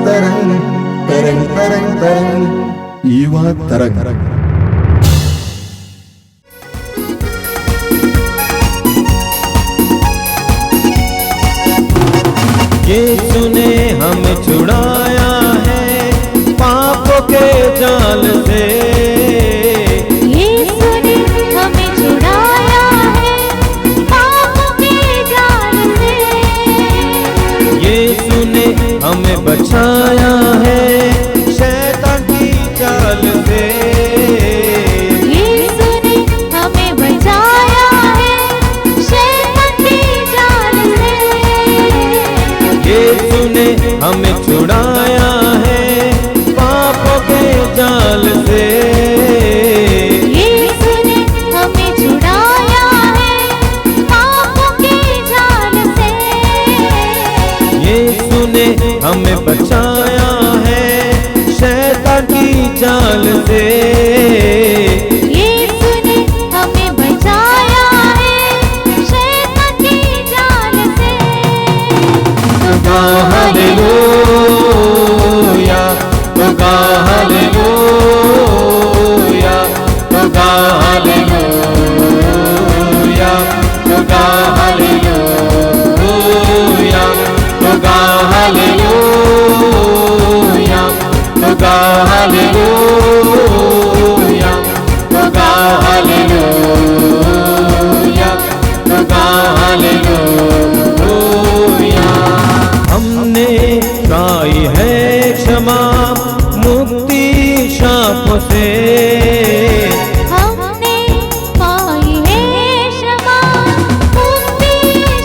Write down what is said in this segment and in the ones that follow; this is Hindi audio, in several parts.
तरंग तरंग तरंग तरंग युवा तरंग। यीशु ने हमें छुड़ाया है पापों के जाल से। यीशु ने हमें छुड़ाया है पापों के जाल से। यीशु ने हमें बचाया है शैतान की चाल से। यीशु ने हमें बचाया है शैतान की जाल से। यीशु ने हमें छुड़ाया है पापों के जाल से। यीशु ने हमें छुड़ाया है पापों के जाल से। यीशु ने हमें बचाया है शैतान की चाल से। यीशु ने हमें बचाया है शैतान की जाल से। तो गा हालेलूया, तो गा हालेलूया, तो गा हालेलूया, तो गा हालेलूया, तो गा हालेलूया, तो गा हालेलूया, तो गा हालेलूया, तो गा हालेलूया। हमने पाई है क्षमा मुक्ति शाप से। हमने पाई है क्षमा मुक्ति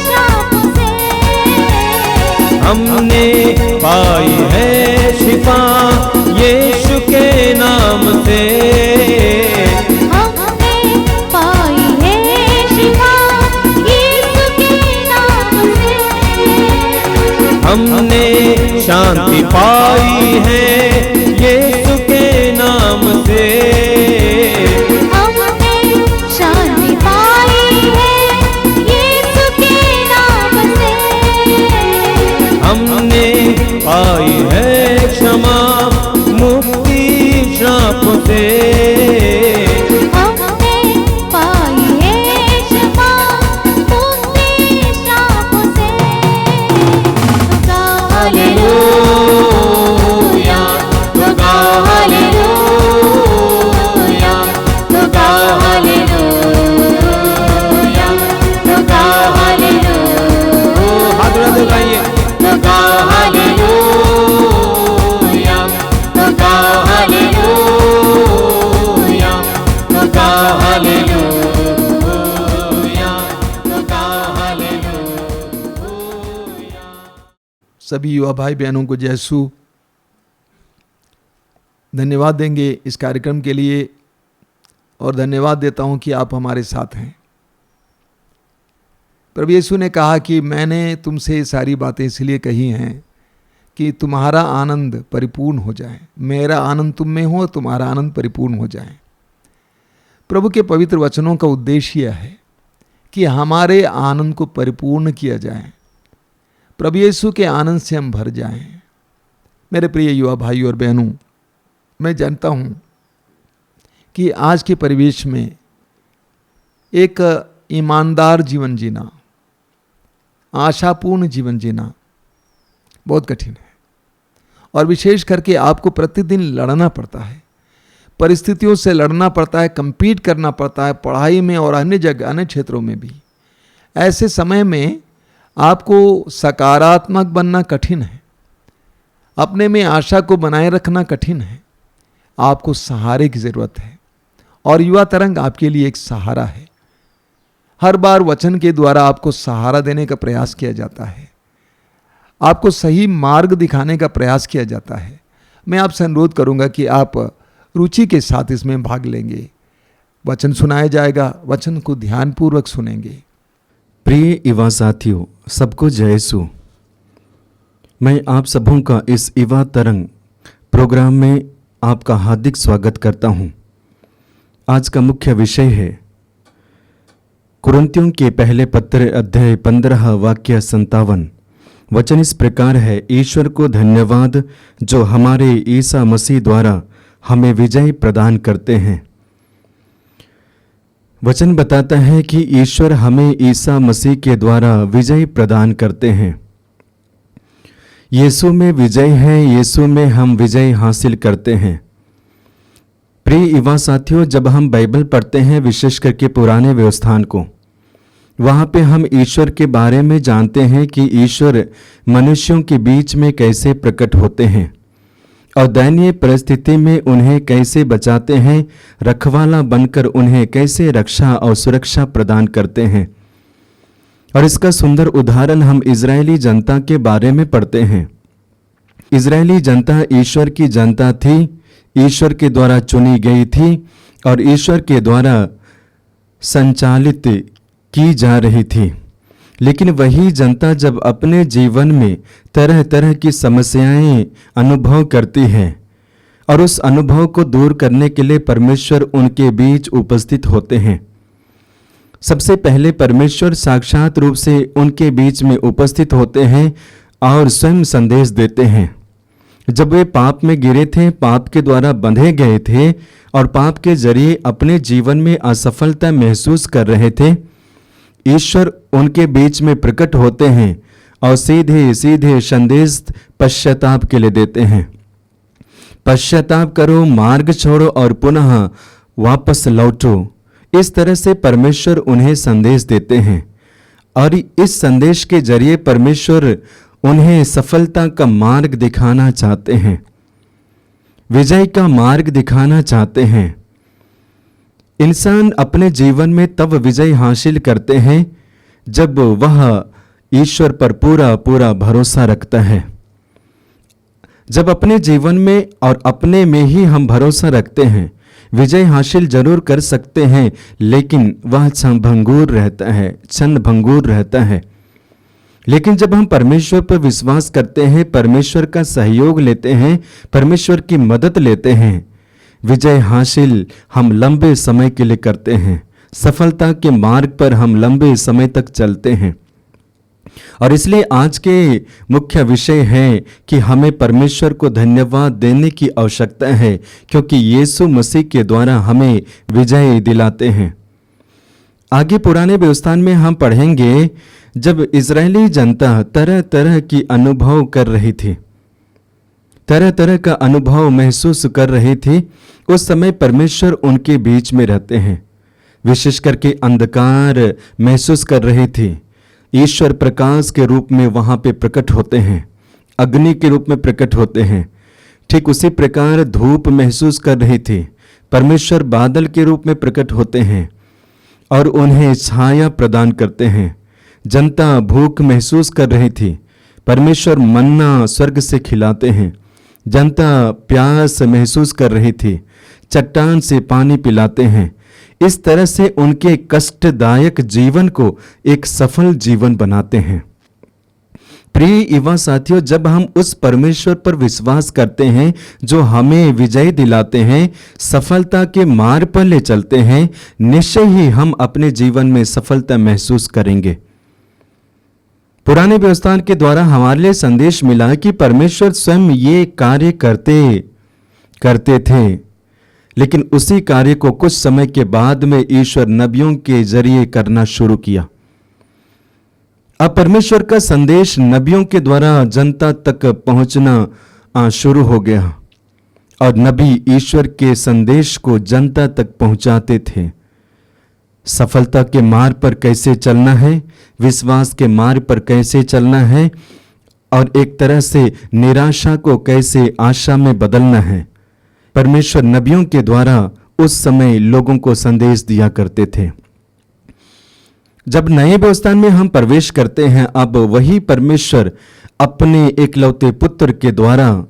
शाप से। हमने पाई है शिफा यीशु के नाम से। हमने पाई है शिफा यीशु के नाम से। हमने शांति पाई है यीशु के नाम से। हमने शांति पाई है यीशु के नाम से। हमने पाई है क्षमा मुक्ति शाप से। हमने पाई है क्षमा मुक्ति शाप से। हालेलूया, तो गा हालेलूया, तो गा हालेलूया, तो गा हालेलूया। हाथ उठा के गाइए। तो गा हालेलूया, तो गा हालेलूया, तो गा हालेलूया, तो गा हालेलूया। सभी युवा भाई बहनों को जय यीशु। धन्यवाद देंगे इस कार्यक्रम के लिए और धन्यवाद देता हूं कि आप हमारे साथ हैं। प्रभु यीशु ने कहा कि मैंने तुमसे ये सारी बातें इसलिए कही हैं कि तुम्हारा आनंद परिपूर्ण हो जाए। मेरा आनंद तुम में हो, तुम्हारा आनंद परिपूर्ण हो जाए। प्रभु के पवित्र वचनों का उद्देश्य यह है कि हमारे आनंद को परिपूर्ण किया जाए, प्रभु यीशु के आनंद से हम भर जाएं। मेरे प्रिय युवा भाइयों और बहनों, मैं जानता हूं कि आज के परिवेश में एक ईमानदार जीवन जीना, आशापूर्ण जीवन जीना बहुत कठिन है और विशेष करके आपको प्रतिदिन लड़ना पड़ता है, परिस्थितियों से लड़ना पड़ता है, compete करना पड़ता है, पढ़ाई में और अन्य जगह अन्य क्षेत्रों में भी। ऐसे समय में आपको सकारात्मक बनना कठिन है, अपने में आशा को बनाए रखना कठिन है। आपको सहारे की ज़रूरत है और युवा तरंग आपके लिए एक सहारा है। हर बार वचन के द्वारा आपको सहारा देने का प्रयास किया जाता है, आपको सही मार्ग दिखाने का प्रयास किया जाता है। मैं आपसे अनुरोध करूंगा कि आप रुचि के साथ इसमें भाग लेंगे। वचन सुनाया जाएगा, वचन को ध्यानपूर्वक सुनेंगे। प्रिय युवा साथियों, सबको जय यीशु। मैं आप सबों का इस युवा तरंग प्रोग्राम में आपका हार्दिक स्वागत करता हूं। आज का मुख्य विषय है कुरिन्थियों के पहले पत्र अध्याय 15 वाक्य 57 वचन इस प्रकार है, ईश्वर को धन्यवाद जो हमारे ईसा मसीह द्वारा हमें विजय प्रदान करते हैं। वचन बताता है कि ईश्वर हमें ईसा मसीह के द्वारा विजय प्रदान करते हैं। यीशु में विजय है, यीशु में हम विजय हासिल करते हैं। प्रिय युवा साथियों, जब हम बाइबल पढ़ते हैं, विशेष करके पुराने व्यवस्थान को, वहाँ पे हम ईश्वर के बारे में जानते हैं कि ईश्वर मनुष्यों के बीच में कैसे प्रकट होते हैं और दयनीय परिस्थिति में उन्हें कैसे बचाते हैं, रखवाला बनकर उन्हें कैसे रक्षा और सुरक्षा प्रदान करते हैं। और इसका सुंदर उदाहरण हम इजरायली जनता के बारे में पढ़ते हैं। इजरायली जनता ईश्वर की जनता थी, ईश्वर के द्वारा चुनी गई थी और ईश्वर के द्वारा संचालित की जा रही थी। लेकिन वही जनता जब अपने जीवन में तरह तरह की समस्याएं अनुभव करती है और उस अनुभव को दूर करने के लिए परमेश्वर उनके बीच उपस्थित होते हैं। सबसे पहले परमेश्वर साक्षात रूप से उनके बीच में उपस्थित होते हैं और स्वयं संदेश देते हैं। जब वे पाप में गिरे थे, पाप के द्वारा बंधे गए थे और पाप के जरिए अपने जीवन में असफलता महसूस कर रहे थे, ईश्वर उनके बीच में प्रकट होते हैं और सीधे सीधे संदेश पश्चाताप के लिए देते हैं। पश्चाताप करो, मार्ग छोड़ो और पुनः वापस लौटो। इस तरह से परमेश्वर उन्हें संदेश देते हैं और इस संदेश के जरिए परमेश्वर उन्हें सफलता का मार्ग दिखाना चाहते हैं, विजय का मार्ग दिखाना चाहते हैं। इंसान अपने जीवन में तब विजय हासिल करते हैं जब वह ईश्वर पर पूरा पूरा भरोसा रखता है। जब अपने जीवन में और अपने में ही हम भरोसा रखते हैं, विजय हासिल जरूर कर सकते हैं, लेकिन वह क्षणभंगुर रहता है, क्षणभंगुर रहता है। लेकिन जब हम परमेश्वर पर विश्वास करते हैं, परमेश्वर का सहयोग लेते हैं, परमेश्वर की मदद लेते हैं, विजय हासिल हम लंबे समय के लिए करते हैं। सफलता के मार्ग पर हम लंबे समय तक चलते हैं। और इसलिए आज के मुख्य विषय है कि हमें परमेश्वर को धन्यवाद देने की आवश्यकता है, क्योंकि यीशु मसीह के द्वारा हमें विजय दिलाते हैं। आगे पुराने व्यवस्थान में हम पढ़ेंगे, जब इजरायली जनता तरह तरह की अनुभव कर रही थी, तरह तरह का अनुभव महसूस कर रही थी, उस समय परमेश्वर उनके बीच में रहते हैं। विशेष करके अंधकार महसूस कर रही थी, ईश्वर प्रकाश के रूप में वहाँ पे प्रकट होते हैं, अग्नि के रूप में प्रकट होते हैं। ठीक उसी प्रकार धूप महसूस कर रही थी, परमेश्वर बादल के रूप में प्रकट होते हैं और उन्हें छाया प्रदान करते हैं। जनता भूख महसूस कर रही थी, परमेश्वर मन्ना स्वर्ग से खिलाते हैं। जनता प्यास महसूस कर रही थी, चट्टान से पानी पिलाते हैं। इस तरह से उनके कष्टदायक जीवन को एक सफल जीवन बनाते हैं। प्रिय युवा साथियों, जब हम उस परमेश्वर पर विश्वास करते हैं जो हमें विजय दिलाते हैं, सफलता के मार्ग पर ले चलते हैं, निश्चय ही हम अपने जीवन में सफलता महसूस करेंगे। पुराने व्यवस्थान के द्वारा हमारे लिए संदेश मिला कि परमेश्वर स्वयं ये कार्य करते थे, लेकिन उसी कार्य को कुछ समय के बाद में ईश्वर नबियों के जरिए करना शुरू किया। अब परमेश्वर का संदेश नबियों के द्वारा जनता तक पहुंचना शुरू हो गया और नबी ईश्वर के संदेश को जनता तक पहुंचाते थे। सफलता के मार्ग पर कैसे चलना है, विश्वास के मार्ग पर कैसे चलना है और एक तरह से निराशा को कैसे आशा में बदलना है, परमेश्वर नबियों के द्वारा उस समय लोगों को संदेश दिया करते थे। जब नए व्यवस्थान में हम प्रवेश करते हैं, अब वही परमेश्वर अपने एकलौते पुत्र के द्वारा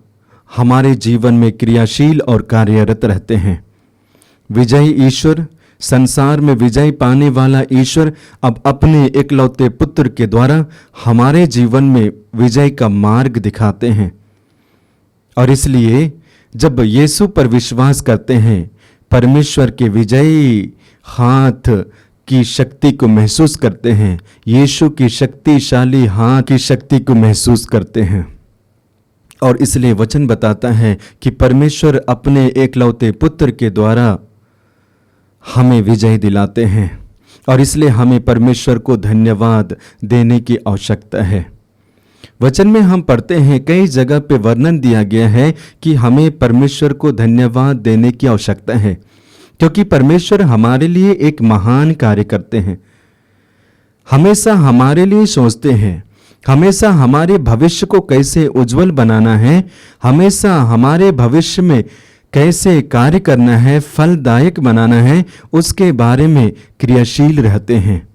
हमारे जीवन में क्रियाशील और कार्यरत रहते हैं। विजयी ईश्वर, संसार में विजय पाने वाला ईश्वर अब अपने एकलौते पुत्र के द्वारा हमारे जीवन में विजय का मार्ग दिखाते हैं। और इसलिए जब यीशु पर विश्वास करते हैं, परमेश्वर के विजयी हाथ की शक्ति को महसूस करते हैं, यीशु की शक्तिशाली हाथ की शक्ति को महसूस करते हैं। और इसलिए वचन बताता है कि परमेश्वर अपने एकलौते पुत्र के द्वारा हमें विजय दिलाते हैं, और इसलिए हमें परमेश्वर को धन्यवाद देने की आवश्यकता है। वचन में हम पढ़ते हैं, कई जगह पे वर्णन दिया गया है कि हमें परमेश्वर को धन्यवाद देने की आवश्यकता है, क्योंकि परमेश्वर हमारे लिए एक महान कार्य करते हैं, हमेशा हमारे लिए सोचते हैं, हमेशा हमारे भविष्य को कैसे उज्जवल बनाना है, हमेशा हमारे भविष्य में कैसे कार्य करना है, फलदायक बनाना है, उसके बारे में क्रियाशील रहते हैं।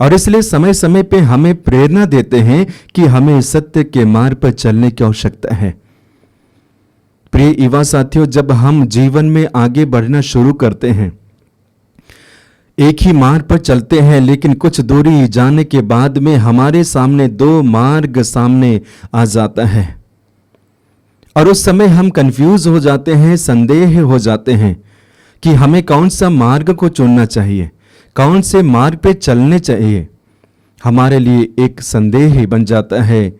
और इसलिए समय समय पे हमें प्रेरणा देते हैं कि हमें सत्य के मार्ग पर चलने की आवश्यकता है। प्रिय युवा साथियों, जब हम जीवन में आगे बढ़ना शुरू करते हैं, एक ही मार्ग पर चलते हैं, लेकिन कुछ दूरी जाने के बाद में हमारे सामने दो मार्ग सामने आ जाता है, और उस समय हम कंफ्यूज हो जाते हैं, संदेह हो जाते हैं कि हमें कौन सा मार्ग को चुनना चाहिए, कौन से मार्ग पे चलने चाहिए। हमारे लिए एक संदेह बन जाता है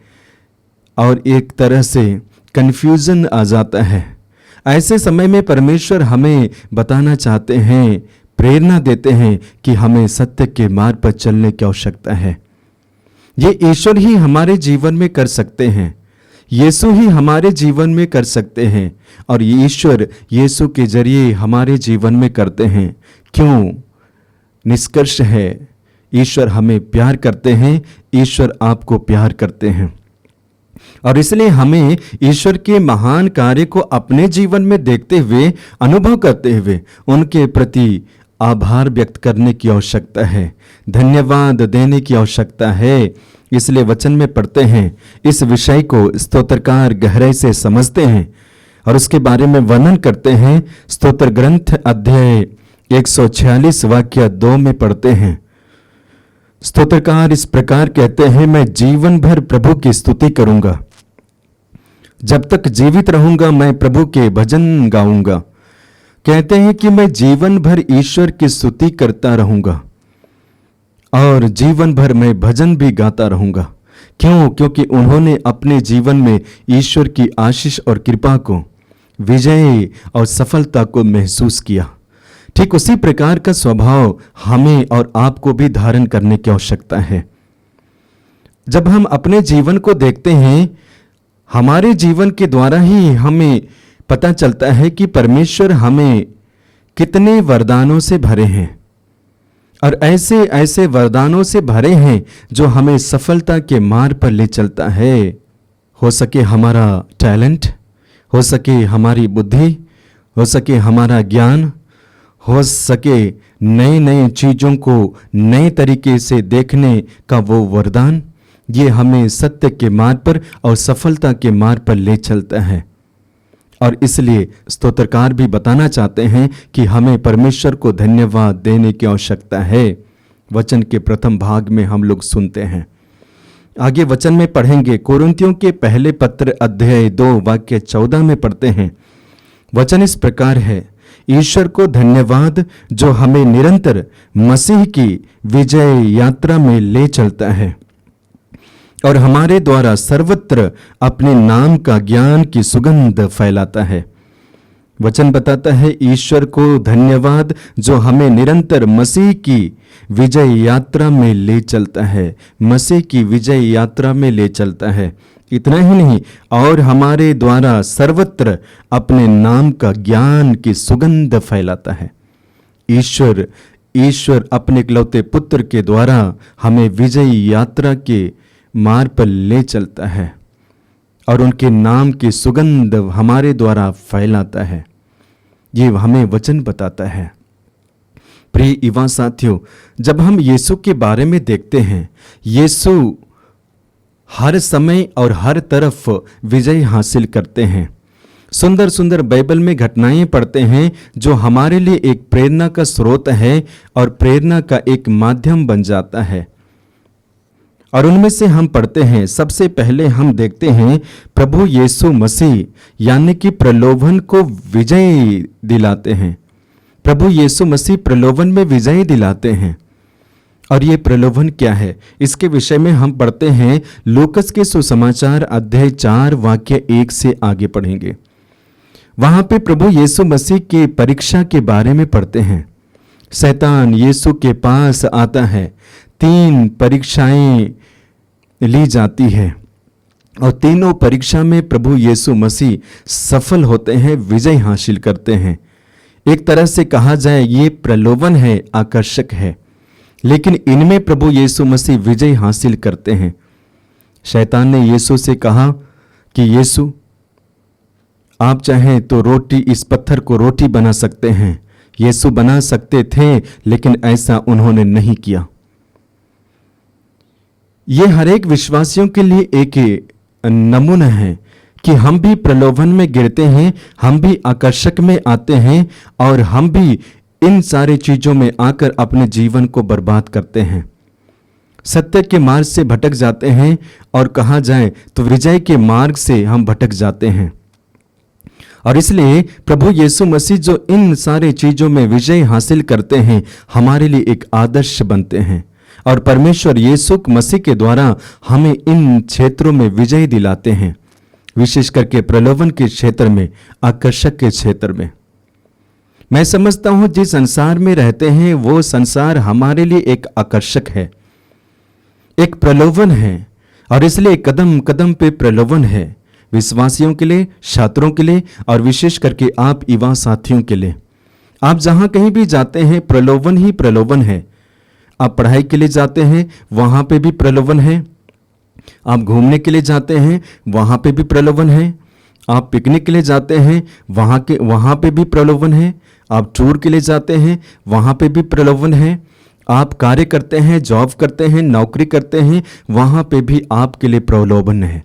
और एक तरह से कंफ्यूजन आ जाता है। ऐसे समय में परमेश्वर हमें बताना चाहते हैं, प्रेरणा देते हैं कि हमें सत्य के मार्ग पर चलने की आवश्यकता है। ये ईश्वर ही हमारे जीवन में कर सकते हैं, यीशु ही हमारे जीवन में कर सकते हैं, और ये ईश्वर यीशु के जरिए हमारे जीवन में करते हैं। क्यों? निष्कर्ष है, ईश्वर हमें प्यार करते हैं, ईश्वर आपको प्यार करते हैं, और इसलिए हमें ईश्वर के महान कार्य को अपने जीवन में देखते हुए, अनुभव करते हुए उनके प्रति आभार व्यक्त करने की आवश्यकता है, धन्यवाद देने की आवश्यकता है। इसलिए वचन में पढ़ते हैं, इस विषय को स्तोत्रकार गहराई से समझते हैं और उसके बारे में वर्णन करते हैं। स्तोत्र ग्रंथ अध्याय 146 वाक्य 2 में पढ़ते हैं, स्तोत्रकार इस प्रकार कहते हैं, मैं जीवन भर प्रभु की स्तुति करूंगा, जब तक जीवित रहूंगा मैं प्रभु के भजन गाऊंगा। कहते हैं कि मैं जीवन भर ईश्वर की स्तुति करता रहूंगा और जीवन भर मैं भजन भी गाता रहूंगा। क्यों? क्योंकि उन्होंने अपने जीवन में ईश्वर की आशीष और कृपा को, विजय और सफलता को महसूस किया। ठीक उसी प्रकार का स्वभाव हमें और आपको भी धारण करने की आवश्यकता है। जब हम अपने जीवन को देखते हैं, हमारे जीवन के द्वारा ही हमें पता चलता है कि परमेश्वर हमें कितने वरदानों से भरे हैं, और ऐसे ऐसे वरदानों से भरे हैं जो हमें सफलता के मार्ग पर ले चलता है। हो सके हमारा टैलेंट, हो सके हमारी बुद्धि, हो सके हमारा ज्ञान, हो सके नए नए चीज़ों को नए तरीके से देखने का वो वरदान, ये हमें सत्य के मार्ग पर और सफलता के मार्ग पर ले चलता है। और इसलिए स्तोत्रकार भी बताना चाहते हैं कि हमें परमेश्वर को धन्यवाद देने की आवश्यकता है। वचन के प्रथम भाग में हम लोग सुनते हैं, आगे वचन में पढ़ेंगे। कोरिन्थियों के पहले पत्र अध्याय 2 वाक्य 14 में पढ़ते हैं, वचन इस प्रकार है, ईश्वर को धन्यवाद जो हमें निरंतर मसीह की विजय यात्रा में ले चलता है और हमारे द्वारा सर्वत्र अपने नाम का ज्ञान की सुगंध फैलाता है। वचन बताता है, ईश्वर को धन्यवाद जो हमें निरंतर मसीह की विजय यात्रा में ले चलता है, मसीह की विजय यात्रा में ले चलता है। इतना ही नहीं, और हमारे द्वारा सर्वत्र अपने नाम का ज्ञान की सुगंध फैलाता है। ईश्वर अपने इकलौते पुत्र के द्वारा हमें विजय यात्रा के मार्ग पर ले चलता है और उनके नाम की सुगंध हमारे द्वारा फैलाता है। ये हमें वचन बताता है। प्रिय युवा साथियों, जब हम यीशु के बारे में देखते हैं, यीशु हर समय और हर तरफ विजय हासिल करते हैं। सुंदर सुंदर बाइबल में घटनाएं पढ़ते हैं जो हमारे लिए एक प्रेरणा का स्रोत है और प्रेरणा का एक माध्यम बन जाता है। और उनमें से हम पढ़ते हैं, सबसे पहले हम देखते हैं प्रभु यीशु मसीह यानी कि प्रलोभन को विजय दिलाते हैं। प्रभु यीशु मसीह प्रलोभन में विजय दिलाते हैं। और ये प्रलोभन क्या है, इसके विषय में हम पढ़ते हैं लूकस के सुसमाचार अध्याय 4 वाक्य 1 से आगे पढ़ेंगे। वहां पे प्रभु यीशु मसीह की परीक्षा के बारे में पढ़ते हैं। शैतान यीशु के पास आता है, 3 परीक्षाएं ली जाती है और तीनों परीक्षा में प्रभु यीशु मसीह सफल होते हैं, विजय हासिल करते हैं। एक तरह से कहा जाए ये प्रलोभन है, आकर्षक है, लेकिन इनमें प्रभु यीशु मसीह विजय हासिल करते हैं। शैतान ने यीशु से कहा कि यीशु आप चाहें तो रोटी, इस पत्थर को रोटी बना सकते हैं। यीशु बना सकते थे, लेकिन ऐसा उन्होंने नहीं किया। ये हर एक विश्वासियों के लिए एक नमूना है कि हम भी प्रलोभन में गिरते हैं, हम भी आकर्षक में आते हैं और हम भी इन सारे चीजों में आकर अपने जीवन को बर्बाद करते हैं, सत्य के मार्ग से भटक जाते हैं और कहा जाए तो विजय के मार्ग से हम भटक जाते हैं। और इसलिए प्रभु यीशु मसीह जो इन सारे चीजों में विजय हासिल करते हैं, हमारे लिए एक आदर्श बनते हैं और परमेश्वर यीशु मसीह के द्वारा हमें इन क्षेत्रों में विजय दिलाते हैं, विशेष करके प्रलोभन के क्षेत्र में, आकर्षक के क्षेत्र में। मैं समझता हूं जिस संसार में रहते हैं वो संसार हमारे लिए एक आकर्षक है, एक प्रलोभन है, और इसलिए कदम कदम पे प्रलोभन है, विश्वासियों के लिए, छात्रों के लिए और विशेष करके आप युवा साथियों के लिए। आप जहां कहीं भी जाते हैं प्रलोभन ही प्रलोभन है। आप पढ़ाई के लिए जाते हैं, वहां पे भी प्रलोभन है। आप घूमने के लिए जाते हैं, वहां पे भी प्रलोभन है। आप पिकनिक के लिए जाते हैं, वहां पे भी प्रलोभन है। आप टूर के लिए जाते हैं, वहां पे भी प्रलोभन है। आप कार्य करते हैं, जॉब करते हैं, नौकरी करते हैं, वहां पे भी आपके लिए प्रलोभन है।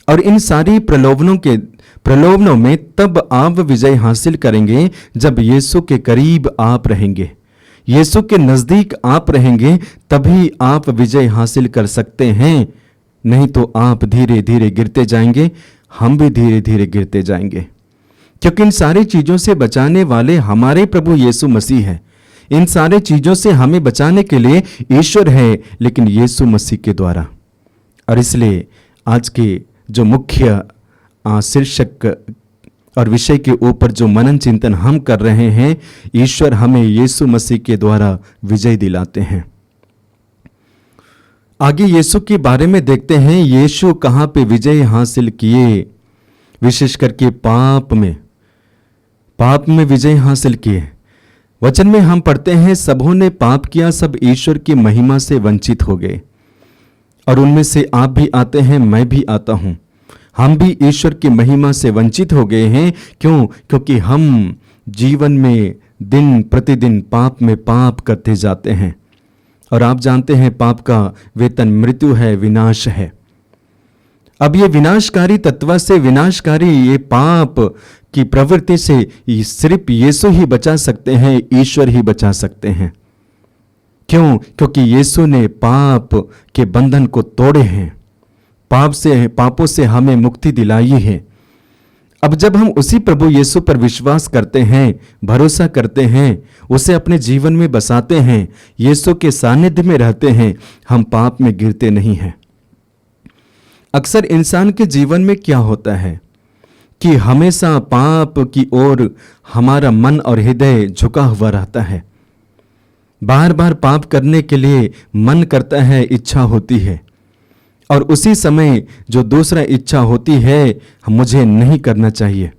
और इन सारी प्रलोभनों में तब आप विजय हासिल करेंगे जब यीशु के करीब आप रहेंगे, यीशु के नजदीक आप रहेंगे, तभी आप विजय हासिल कर सकते हैं। नहीं तो आप धीरे धीरे गिरते जाएंगे, हम भी धीरे धीरे गिरते जाएंगे, क्योंकि इन सारी चीजों से बचाने वाले हमारे प्रभु यीशु मसीह है। इन सारे चीजों से हमें बचाने के लिए ईश्वर है, लेकिन यीशु मसीह के द्वारा। और इसलिए आज के जो मुख्य शीर्षक और विषय के ऊपर जो मनन चिंतन हम कर रहे हैं, ईश्वर हमें यीशु मसीह के द्वारा विजय दिलाते हैं। आगे यीशु के बारे में देखते हैं, यीशु कहाँ पे विजय हासिल किए, विशेष करके पाप में विजय हासिल किए। वचन में हम पढ़ते हैं, सबों ने पाप किया, सब ईश्वर की महिमा से वंचित हो गए। और उनमें से आप भी आते हैं, मैं भी आता हूं। हम भी ईश्वर की महिमा से वंचित हो गए हैं। क्यों? क्योंकि हम जीवन में दिन प्रतिदिन पाप में पाप करते जाते हैं। और आप जानते हैं पाप का वेतन मृत्यु है, विनाश है। अब ये विनाशकारी तत्व से, विनाशकारी ये पाप की प्रवृत्ति से सिर्फ यीशु ही बचा सकते हैं, ईश्वर ही बचा सकते हैं। क्यों? क्योंकि यीशु ने पाप के बंधन को तोड़े हैं, पापों से हमें मुक्ति दिलाई है। अब जब हम उसी प्रभु यीशु पर विश्वास करते हैं, भरोसा करते हैं, उसे अपने जीवन में बसाते हैं, यीशु के सानिध्य में रहते हैं, हम पाप में गिरते नहीं हैं। अक्सर इंसान के जीवन में क्या होता है कि हमेशा पाप की ओर हमारा मन और हृदय झुका हुआ रहता है। बार बार पाप करने के लिए मन करता है, इच्छा होती है, और उसी समय जो दूसरा इच्छा होती है, मुझे नहीं करना चाहिए।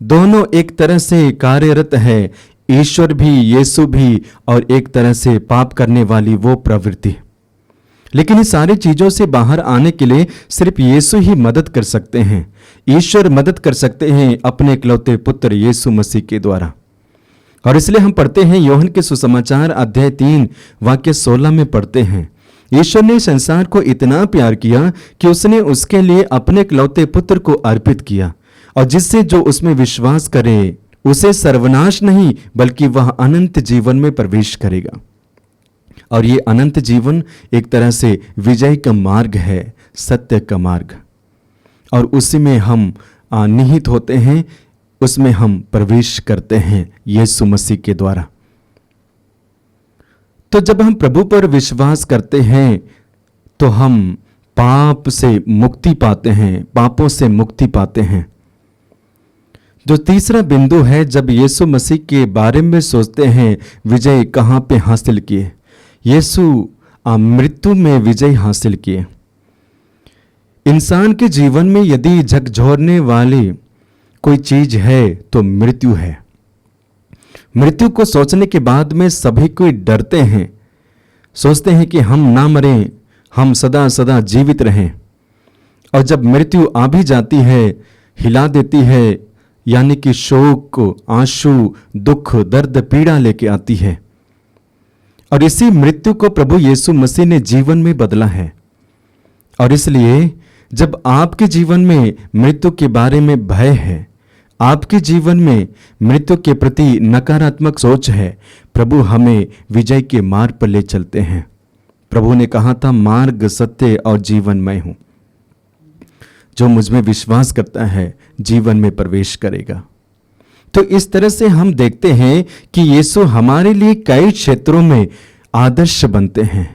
दोनों एक तरह से कार्यरत है, ईश्वर भी, यीशु भी, और एक तरह से पाप करने वाली वो प्रवृत्ति। लेकिन इस सारी चीजों से बाहर आने के लिए सिर्फ यीशु ही मदद कर सकते हैं। ईश्वर मदद कर सकते हैं अपने इकलौते पुत्र यीशु मसीह के द्वारा। और इसलिए हम पढ़ते हैं यूहन्ना के सुसमाचार अध्याय 3 वाक्य 16 में पढ़ते हैं, ईश्वर ने संसार को इतना प्यार किया कि उसने उसके लिए अपने इकलौते पुत्र को अर्पित किया, और जिससे जो उसमें विश्वास करे उसे सर्वनाश नहीं बल्कि वह अनंत जीवन में प्रवेश करेगा। और ये अनंत जीवन एक तरह से विजय का मार्ग है, सत्य का मार्ग, और उसी में हम निहित होते हैं, उसमें हम प्रवेश करते हैं यीशु मसीह के द्वारा। तो जब हम प्रभु पर विश्वास करते हैं तो हम पाप से मुक्ति पाते हैं, पापों से मुक्ति पाते हैं। जो तीसरा बिंदु है, जब यीशु मसीह के बारे में सोचते हैं विजय कहाँ पे हासिल किए, यीशु मृत्यु में विजय हासिल किए। इंसान के जीवन में यदि झकझोरने वाली कोई चीज है तो मृत्यु है। मृत्यु को सोचने के बाद में सभी कोई डरते हैं, सोचते हैं कि हम ना मरें, हम सदा सदा जीवित रहें। और जब मृत्यु आ भी जाती है, हिला देती है, यानी कि शोक, आंसू, दुख, दर्द, पीड़ा लेके आती है। और इसी मृत्यु को प्रभु यीशु मसीह ने जीवन में बदला है। और इसलिए जब आपके जीवन में मृत्यु के बारे में भय है, आपके जीवन में मृत्यु के प्रति नकारात्मक सोच है, प्रभु हमें विजय के मार्ग पर ले चलते हैं। प्रभु ने कहा था, मार्ग, सत्य और जीवन मैं हूं, जो मुझ में विश्वास करता है जीवन में प्रवेश करेगा। तो इस तरह से हम देखते हैं कि यीशु हमारे लिए कई क्षेत्रों में आदर्श बनते हैं।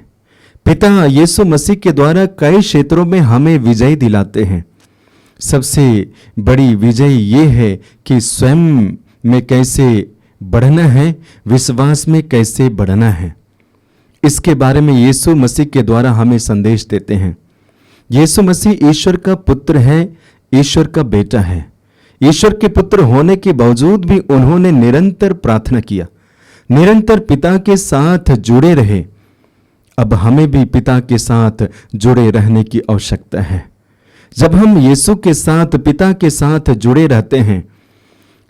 पिता यीशु मसीह के द्वारा कई क्षेत्रों में हमें विजय दिलाते हैं। सबसे बड़ी विजय ये है कि स्वयं में कैसे बढ़ना है, विश्वास में कैसे बढ़ना है, इसके बारे में यीशु मसीह के द्वारा हमें संदेश देते हैं। यीशु मसीह ईश्वर का पुत्र है, ईश्वर का बेटा है। ईश्वर के पुत्र होने के बावजूद भी उन्होंने निरंतर प्रार्थना किया, निरंतर पिता के साथ जुड़े रहे। अब हमें भी पिता के साथ जुड़े रहने की आवश्यकता है। जब हम यीशु के साथ, पिता के साथ जुड़े रहते हैं,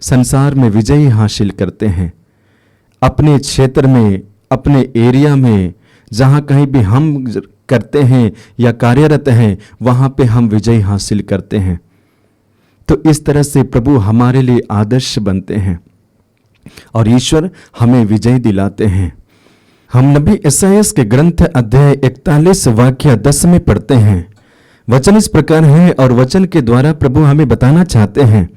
संसार में विजय हासिल करते हैं। अपने क्षेत्र में, अपने एरिया में, जहाँ कहीं भी हम करते हैं या कार्यरत हैं, वहाँ पे हम विजय हासिल करते हैं। तो इस तरह से प्रभु हमारे लिए आदर्श बनते हैं और ईश्वर हमें विजय दिलाते हैं। हम नबी यशायाह के ग्रंथ अध्याय 41 वाक्य 10 में पढ़ते हैं। वचन इस प्रकार है और वचन के द्वारा प्रभु हमें बताना चाहते हैं,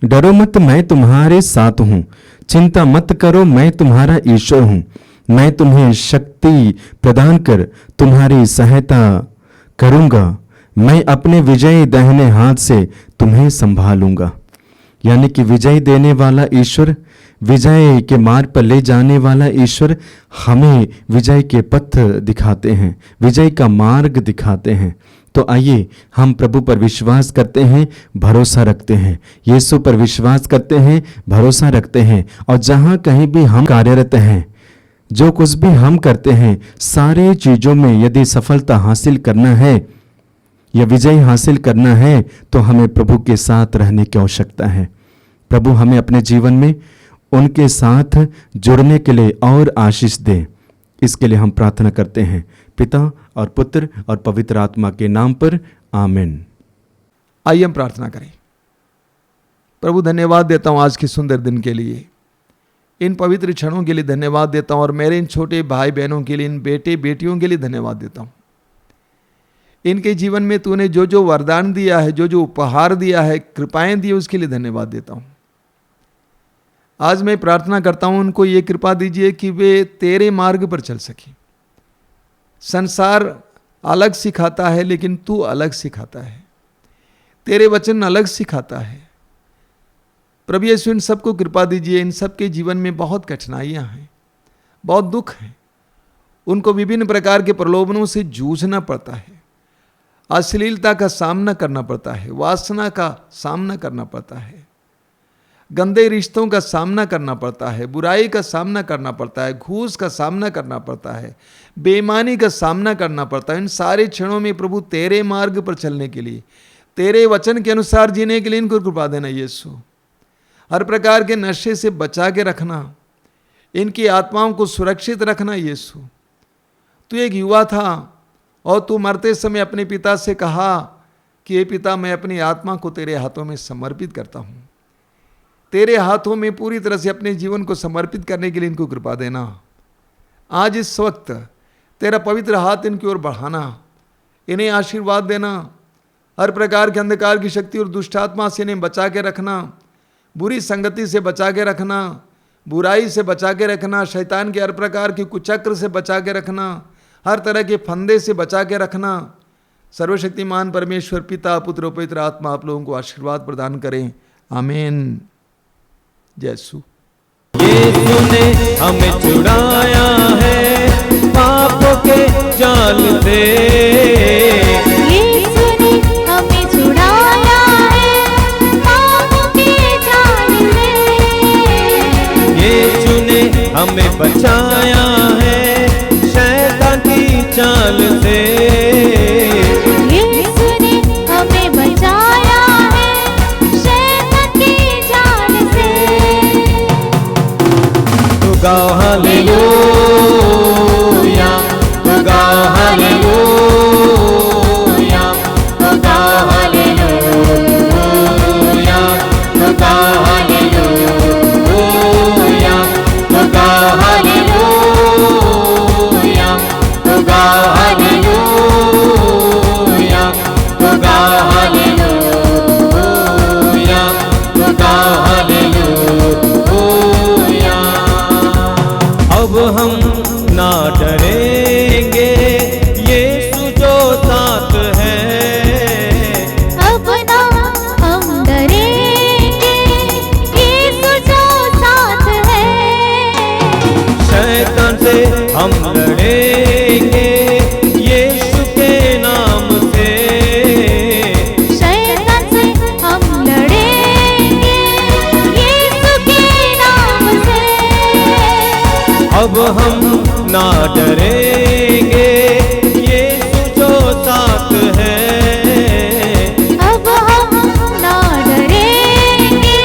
डरो मत, मैं तुम्हारे साथ हूँ, चिंता मत करो, मैं तुम्हारा ईश्वर हूँ, मैं तुम्हें शक्ति प्रदान कर तुम्हारी सहायता करूँगा, मैं अपने विजय दाहिने हाथ से तुम्हें संभालूंगा। यानी कि विजय देने वाला ईश्वर, विजय के मार्ग पर ले जाने वाला ईश्वर हमें विजय के पथ दिखाते हैं, विजय का मार्ग दिखाते हैं। तो आइए हम प्रभु पर विश्वास करते हैं, भरोसा रखते हैं, यीशु पर विश्वास करते हैं, भरोसा रखते हैं। और जहाँ कहीं भी हम कार्यरत हैं, जो कुछ भी हम करते हैं, सारे चीज़ों में यदि सफलता हासिल करना है या विजय हासिल करना है, तो हमें प्रभु के साथ रहने की आवश्यकता है। प्रभु हमें अपने जीवन में उनके साथ जुड़ने के लिए और आशीष दे, इसके लिए हम प्रार्थना करते हैं पिता और पुत्र और पवित्र आत्मा के नाम पर, आमीन। आइए हम प्रार्थना करें। प्रभु धन्यवाद देता हूँ आज के सुंदर दिन के लिए, इन पवित्र क्षणों के लिए धन्यवाद देता हूँ, और मेरे इन छोटे भाई बहनों के लिए, इन बेटे बेटियों के लिए धन्यवाद देता हूँ। इनके जीवन में तूने जो जो वरदान दिया है, जो जो उपहार दिया है, कृपाएं दी, उसके लिए धन्यवाद देता हूँ। आज मैं प्रार्थना करता हूँ उनको ये कृपा दीजिए कि वे तेरे मार्ग पर चल सकें। संसार अलग सिखाता है, लेकिन तू अलग सिखाता है, तेरे वचन अलग सिखाता है। प्रभु यीशु इन सबको कृपा दीजिए। इन सबके जीवन में बहुत कठिनाइयाँ हैं, बहुत दुख हैं, उनको विभिन्न प्रकार के प्रलोभनों से जूझना पड़ता है, अश्लीलता का सामना करना पड़ता है, वासना का सामना करना पड़ता है, गंदे रिश्तों का सामना करना पड़ता है, बुराई का सामना करना पड़ता है, घूस का सामना करना पड़ता है, बेईमानी का सामना करना पड़ता है। इन सारे क्षणों में प्रभु तेरे मार्ग पर चलने के लिए, तेरे वचन के अनुसार जीने के लिए इनको कृपा देना यीशु। हर प्रकार के नशे से बचा के रखना, इनकी आत्माओं को सुरक्षित रखना यीशु। तू एक युवा था और तू मरते समय अपने पिता से कहा कि ये पिता, मैं अपनी आत्मा को तेरे हाथों में समर्पित करता हूँ। तेरे हाथों में पूरी तरह से अपने जीवन को समर्पित करने के लिए इनको कृपा देना। आज इस वक्त तेरा पवित्र हाथ इनकी ओर बढ़ाना, इन्हें आशीर्वाद देना, हर प्रकार के अंधकार की शक्ति और दुष्टात्मा से इन्हें बचा के रखना, बुरी संगति से बचा के रखना, बुराई से बचा के रखना, शैतान के हर प्रकार की कुचक्र से बचा के रखना, हर तरह के फंदे से बचा के रखना। सर्वशक्तिमान परमेश्वर पिता, पुत्र, पवित्र आत्मा आप लोगों को आशीर्वाद प्रदान करें। आमीन। जय यीशु। यीशु ने हमें छुड़ाया है पापों के जाल से। यीशु ने हमें छुड़ाया है पापों के जाल से। यीशु ने हमें बचाया है शैतान की चाल से। यीशु ने हमें बचाया है शैतान की जाल से। तो गाओ हालेलुया, तो गाओ हालेलुया, तो गाओ हालेलुया, तो गाओ हालेलुया, तो गाओ हालेलुया, तो गाओ हालेलुया, तो गाओ हालेलुया, तो गाओ हालेलुया। अब हम ना डरेंगे, यीशु जो साथ है। अब ना हम डरेंगे, यीशु जो साथ है। शैतान से हम लड़ेंगे यीशु के नाम से। शैतान से हम लड़ेंगे यीशु के नाम से। अब हम ना डरेंगे, यीशु जो साथ है। अब हम ना डरेंगे,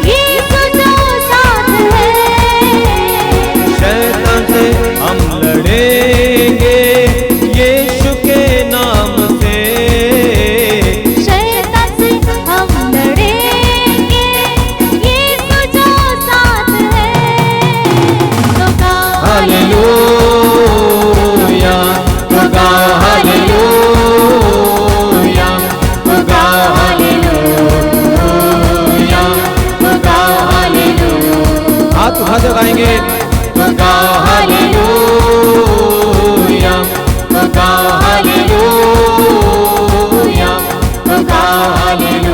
यीशु जो साथ है। शैतान से हम लड़ेंगे यीशु के नाम से। शैतान से हम लड़ेंगे यीशु जो साथ है। तो गाओ हालेलुया, तो गाओ हालेलुया, तो गाओ हालेलुया, तो गाओ हालेलुया। हाथ उठा के गाएंगे। तो गाओ हालेलुया, तो गाओ हालेलुया, तो गाओ हालेलुया।